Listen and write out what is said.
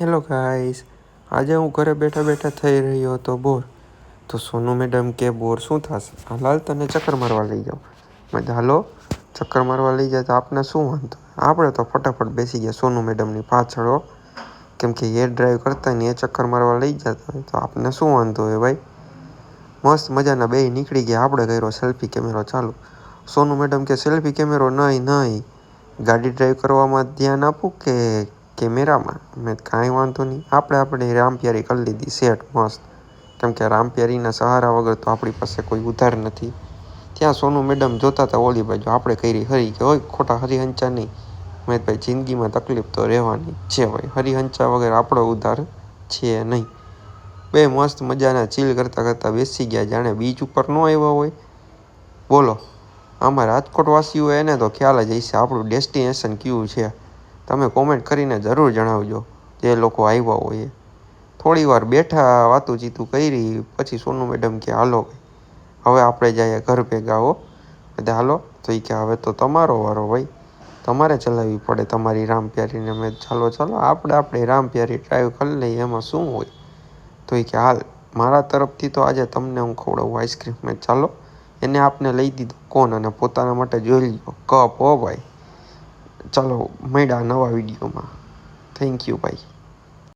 Hello guys, આજે હું ઘરે બેઠા બેઠા થઈ રહ્યો હતો બોર. તો સોનુ મેડમ કે બોર શું થશે? હાલ તને ચક્કર મારવા લઈ જાઉં. મેં કીધું હાલો, ચક્કર મારવા લઈ જાય તો આપને શું વાંધો? આપણે તો ફટાફટ બેસી ગયા સોનુ મેડમની પાછળ, કેમ કે એ ડ્રાઈવ કરતા ને એ ચક્કર મારવા લઈ જતા હોય તો આપને શું વાંધો હોય ભાઈ. મસ્ત મજાના બે નીકળી ગયા. આપણે કર્યો સેલ્ફી કેમેરો ચાલુ. સોનુ મેડમ કે સેલ્ફી કેમેરો નહીં, ગાડી ડ્રાઈવ કરવામાં ધ્યાન આપું કે કેમેરામાં? મેં કાંઈ વાંધો નહીં, આપણે રામપ્યારી કરી લીધી સેટ મસ્ત, કેમ કે રામપ્યારીના સહારા વગર તો આપણી પાસે કોઈ ઉધાર નથી. ત્યાં સોનુ મેડમ જોતા હતા ઓલી બાજુ, આપણે કરી હરી કે હોય ખોટા હરિહંચા નહીં. મેં ભાઈ જિંદગીમાં તકલીફ તો રહેવાની જ છે ભાઈ, હરિહંચા વગર આપણો ઉધાર છે નહીં. બે મસ્ત મજાના ચીલ કરતાં બેસી ગયા, જાણે બીચ ઉપર ન આવ્યા હોય. બોલો, આમાં રાજકોટવાસીઓ એને તો ખ્યાલ જ હશે આપણું ડેસ્ટિનેશન કયું છે. તમે કોમેન્ટ કરીને જરૂર જણાવજો જે લોકો આવ્યા હોય એ. થોડી વાર બેઠા વાતું ચીતું કરી, પછી સોનુ મેડમ કે હાલો હવે આપણે જઈએ ઘર ભેગા હો. બધા હાલો તો એ કે હવે તો તમારો વારો ભાઈ, તમારે ચલાવવી પડે તમારી રામપ્યારીને. મેં ચાલો આપણે રામપ્યારી ડ્રાઈવ કરી લઈએ, એમાં શું હોય. તો એ કે હાલ, મારા તરફથી તો આજે તમને હું ખવડાવું આઈસ્ક્રીમ. મેં ચાલો, એને આપને લઈ દીધો કોણ, અને પોતાના માટે જોઈ લીધો કપ. હો ભાઈ, ચાલો મળ્યા નવા વિડીયોમાં. થેન્ક યુ ભાઈ.